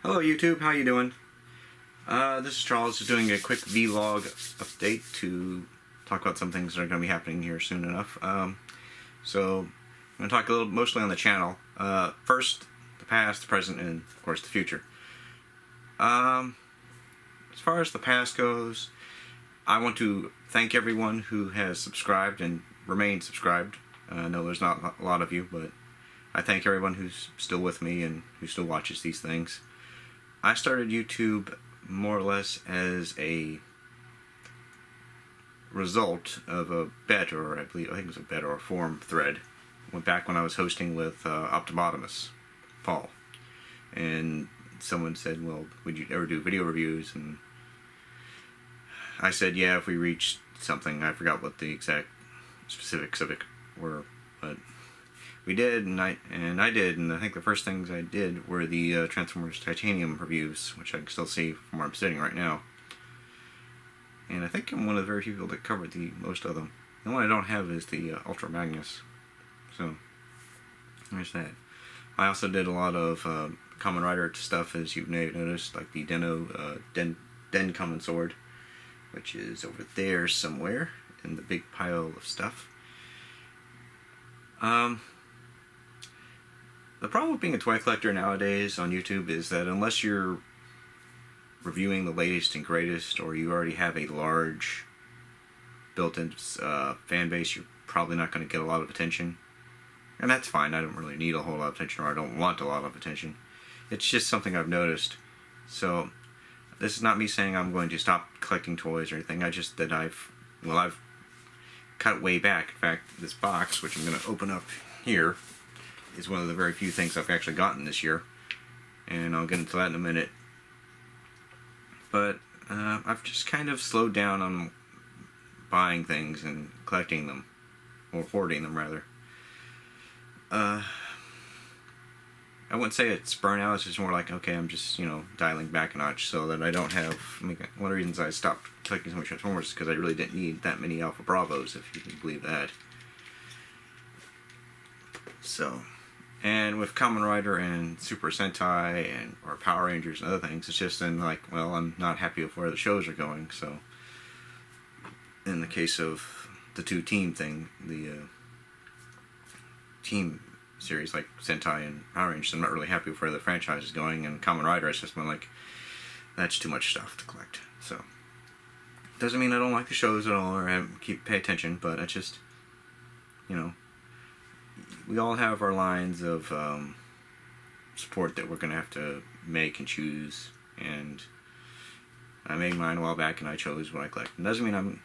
Hello YouTube, how you doing? This is Charles, just doing a quick vlog update to talk about some things that are going to be happening here soon enough. So I'm going to talk a little, mostly on the channel. First, the past, the present, and of course the future. As far as the past goes, I want to thank everyone who has subscribed and remained subscribed. I know there's not a lot of you, but I thank everyone who's still with me and who still watches these things. I started YouTube more or less as a result of a bet, or I think it was a bet or a forum thread. Went back when I was hosting with Optibotimus, Paul. And someone said, well, would you ever do video reviews? And I said, yeah, if we reached something. I forgot what the exact specifics of it were, but we did, and I did, and I think the first things I did were the Transformers Titanium reviews, which I can still see from where I'm sitting right now. And I think I'm one of the very few people that covered the most of them. The one I don't have is the Ultra Magnus. So, there's that. I also did a lot of Kamen Rider stuff, as you may have noticed, like the Den Kamen Sword, which is over there somewhere in the big pile of stuff. The problem with being a toy collector nowadays on YouTube is that unless you're reviewing the latest and greatest, or you already have a large built-in fan base, you're probably not going to get a lot of attention. And that's fine. I don't really need a whole lot of attention, or I don't want a lot of attention. It's just something I've noticed. So this is not me saying I'm going to stop collecting toys or anything. I just that I've cut way back. In fact, this box, which I'm going to open up here, is one of the very few things I've actually gotten this year, and I'll get into that in a minute. But I've just kind of slowed down on buying things and collecting them, or hoarding them rather. I wouldn't say it's burnout, it's just more like, okay, I'm just, dialing back a notch so that I don't have, one of the reasons I stopped collecting so much Transformers is because I really didn't need that many Alpha Bravos, if you can believe that. So, and with Kamen Rider and Super Sentai or Power Rangers and other things, it's just then like, well, I'm not happy with where the shows are going. So, in the case of the two team thing, the team series like Sentai and Power Rangers, I'm not really happy with where the franchise is going. And Kamen Rider, it's just been like, that's too much stuff to collect. So, doesn't mean I don't like the shows at all or pay attention, but it's just, we all have our lines of support that we're going to have to make and choose, and I made mine a while back and I chose what I collect. It doesn't mean I'm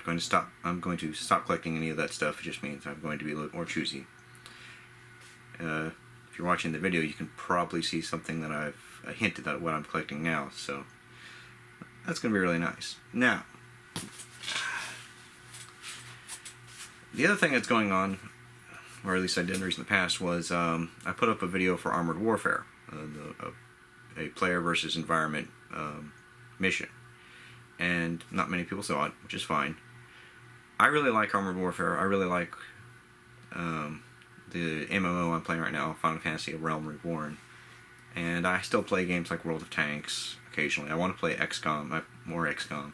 going to stop collecting any of that stuff. It just means I'm going to be a little more choosy. If you're watching the video, you can probably see something that I've hinted at what I'm collecting now, so that's going to be really nice. Now, the other thing that's going on, or at least I did in the past, was I put up a video for Armored Warfare, a player versus environment mission, and not many people saw it, which is fine. I really like Armored Warfare. I really like the MMO I'm playing right now, Final Fantasy: Realm Reborn, and I still play games like World of Tanks occasionally. I want to play XCOM, more XCOM,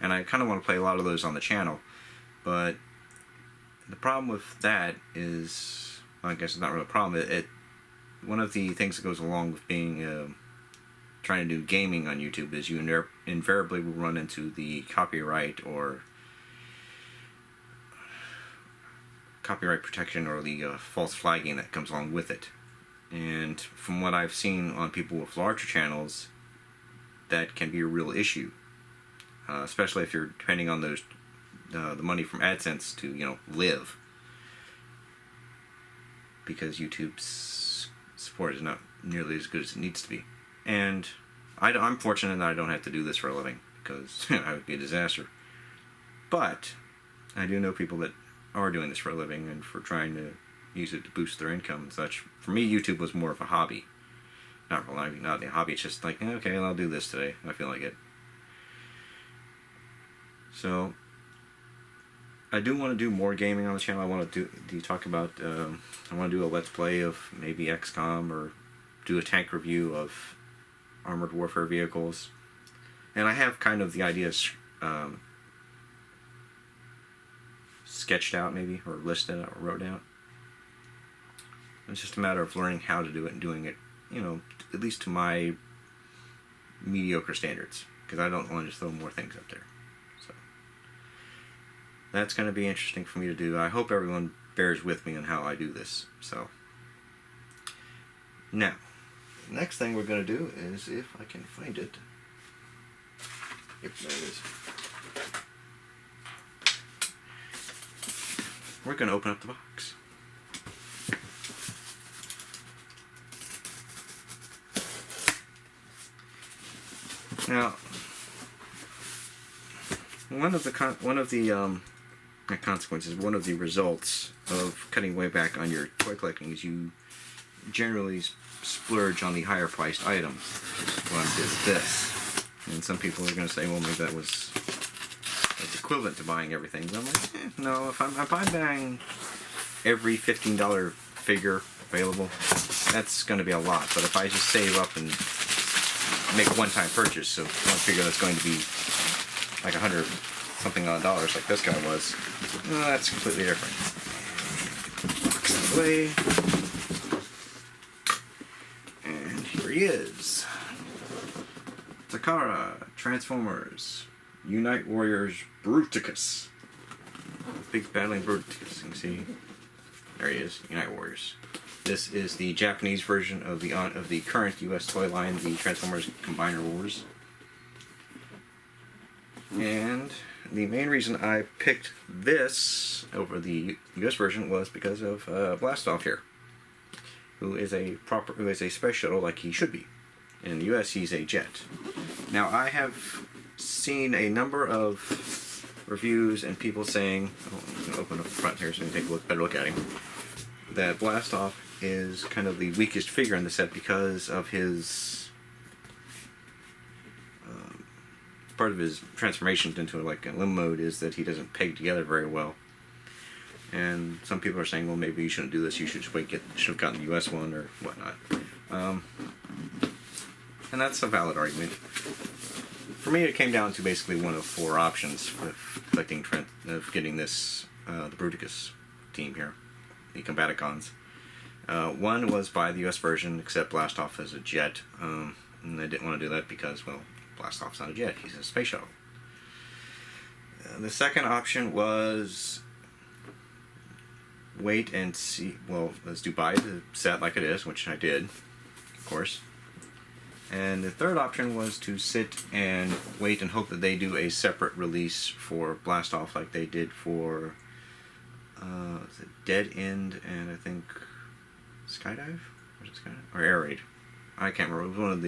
and I kind of want to play a lot of those on the channel, but the problem with that is, well, I guess it's not really a problem. One of the things that goes along with being trying to do gaming on YouTube is you invariably will run into the copyright protection, or the false flagging that comes along with it. And from what I've seen on people with larger channels, that can be a real issue, especially if you're depending on those the money from AdSense to live, because YouTube's support is not nearly as good as it needs to be. And I'm fortunate that I don't have to do this for a living, because I would be a disaster. But I do know people that are doing this for a living and for trying to use it to boost their income and such. For me, YouTube was more of a hobby. Not a hobby, it's just like, okay, well, I'll do this today. I feel like it. So, I do want to do more gaming on the channel. I want to talk about, I want to do a Let's Play of maybe XCOM, or do a tank review of armored warfare vehicles. And I have kind of the ideas sketched out, maybe, or listed out, or wrote down. It's just a matter of learning how to do it and doing it, you know, at least to my mediocre standards, because I don't want to just throw more things up there. So that's going to be interesting for me to do. I hope everyone bears with me on how I do this. So now, the next thing we're going to do is, if I can find it. Yep, there it is. We're going to open up the box. Now, one of the not consequences, one of the results of cutting way back on your toy collecting is you generally splurge on the higher priced items. One is this. And some people are going to say, well, maybe that's equivalent to buying everything. But I'm like, no, if I'm buying every $15 figure available, that's going to be a lot. But if I just save up and make a one-time purchase of one figure that's going to be like $100-something odd dollars, like this guy was, that's completely different. Box out of the way. And here he is. Takara, Transformers, Unite Warriors, Bruticus. Big battling Bruticus. You can see, there he is, Unite Warriors. This is the Japanese version of the current U.S. toy line, the Transformers Combiner Wars. And the main reason I picked this over the U.S. version was because of Blastoff here, who is a space shuttle like he should be. In the U.S., he's a jet. Now, I have seen a number of reviews and people saying, I'm going to open up the front here so you can take a better look at him, that Blastoff is kind of the weakest figure in the set because of his part of his transformation into like a limb mode is that he doesn't peg together very well. And some people are saying, well, maybe you shouldn't do this. You should just should have gotten the U.S. one or whatnot. And that's a valid argument. For me, it came down to basically one of four options of getting this the Bruticus team here, the Combaticons. One was buy the U.S. version, accept Blastoff as a jet, and I didn't want to do that because, well, Blastoff's not a jet; he's a space shuttle. The second option was wait and see. Well, let's buy the set like it is, which I did, of course. And the third option was to sit and wait and hope that they do a separate release for Blastoff like they did for Dead End and I think Skydive? Or, or Air Raid. I can't remember. It was one of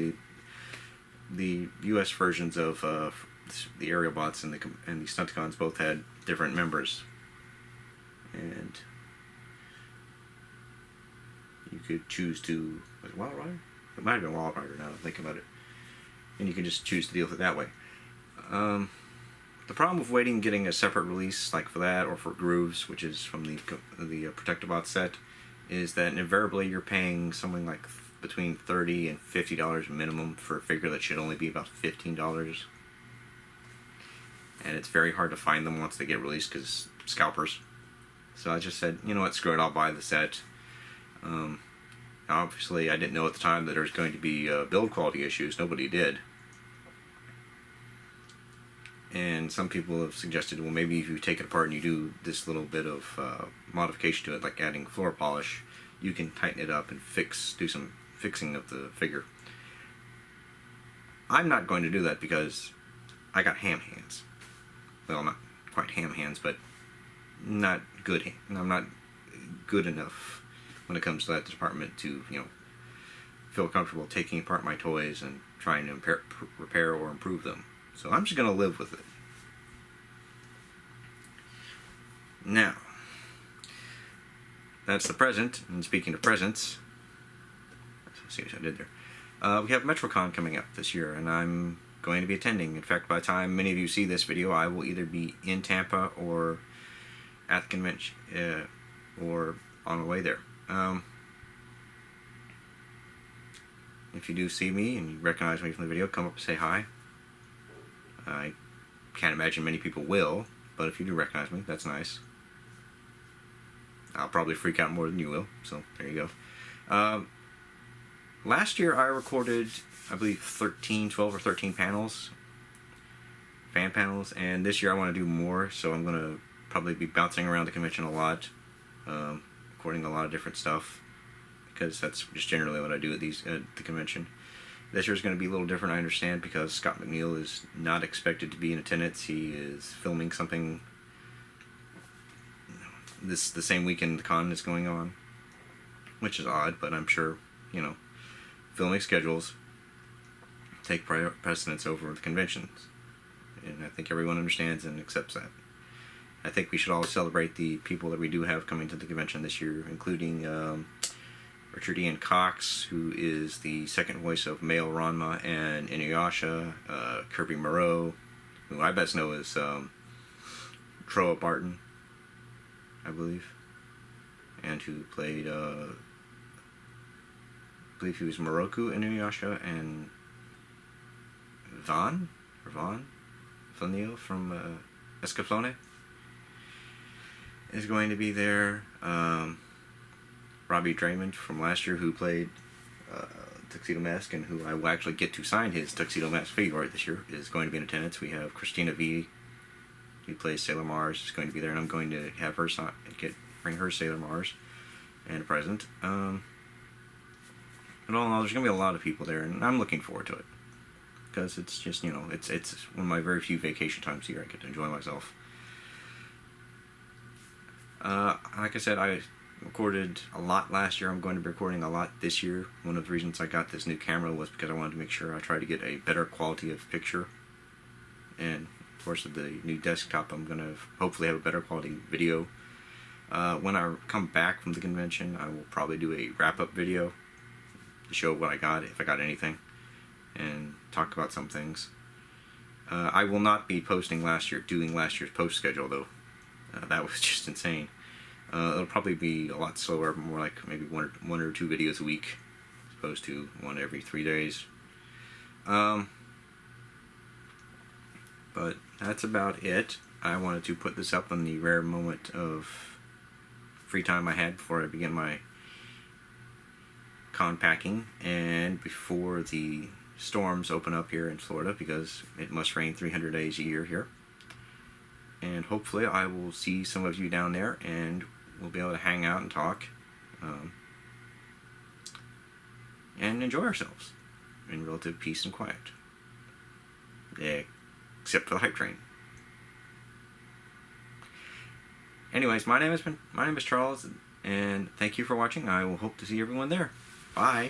the U.S. versions of the aerial bots and the Stunticons both had different members. And you could choose to... Was it Wild Rider? It might have been Wild Rider now that I think about it. And you can just choose to deal with it that way. The problem with waiting and getting a separate release like for that or for Grooves, which is from the Protectobot set, is that invariably you're paying something like between $30 and $50 minimum for a figure that should only be about $15. And it's very hard to find them once they get released because scalpers. So I just said, you know what, screw it, I'll buy the set. Obviously, I didn't know at the time that there was going to be build quality issues. Nobody did. And some people have suggested, well, maybe if you take it apart and you do this little bit of modification to it, like adding floor polish, you can tighten it up and do some fixing of the figure. I'm not going to do that because I got ham hands. Well, not quite ham hands, but not good hands. I'm not good enough when it comes to that department to, feel comfortable taking apart my toys and trying to repair or improve them. So I'm just going to live with it. Now, that's the present. And speaking of presents, let's see what I did there. We have MetroCon coming up this year, and I'm going to be attending. In fact, by the time many of you see this video, I will either be in Tampa or at the convention or on the way there. if you do see me and you recognize me from the video, come up and say hi. I can't imagine many people will, but if you do recognize me, that's nice. I'll probably freak out more than you will, so there you go. Last year I recorded, I believe, 12 or 13 panels, fan panels, and this year I want to do more, so I'm going to probably be bouncing around the convention a lot, recording a lot of different stuff, because that's just generally what I do at the convention. This year's going to be a little different, I understand, because Scott McNeil is not expected to be in attendance. He is filming something the same weekend the con is going on, which is odd, but I'm sure, you know, filming schedules take precedence over the conventions, and I think everyone understands and accepts that. I think we should all celebrate the people that we do have coming to the convention this year, including Richard Ian Cox, who is the second voice of male Ranma and Inuyasha, Kirby Moreau, who I best know is Troa Barton, I believe, and who played, I believe he was Moroku in Inuyasha, and Vaughn Flanil from Escaflowne is going to be there. Robbie Draymond from last year, who played Tuxedo Mask, and who I will actually get to sign his Tuxedo Mask figure art this year, is going to be in attendance. We have Christina V, who plays Sailor Mars, is going to be there, and I'm going to have her bring her Sailor Mars and a present. But all in all, there's going to be a lot of people there, and I'm looking forward to it, because it's just, you know, it's one of my very few vacation times a year I get to enjoy myself. Like I said, I recorded a lot last year. I'm going to be recording a lot this year. One of the reasons I got this new camera was because I wanted to make sure I tried to get a better quality of picture, and of course with the new desktop I'm going to hopefully have a better quality video. When I come back from the convention, I will probably do a wrap-up video to show what I got, if I got anything, and talk about some things. I will not be doing last year's post schedule, though. That was just insane. It'll probably be a lot slower, more like maybe one or two videos a week, as opposed to one every 3 days. But that's about it. I wanted to put this up on the rare moment of free time I had before I began my con packing, and before the storms open up here in Florida, because it must rain 300 days a year here. And hopefully I will see some of you down there, and we'll be able to hang out and talk, and enjoy ourselves in relative peace and quiet. Yeah, except for the hype train. Anyways, my name is Charles, and thank you for watching. I will hope to see everyone there. Bye.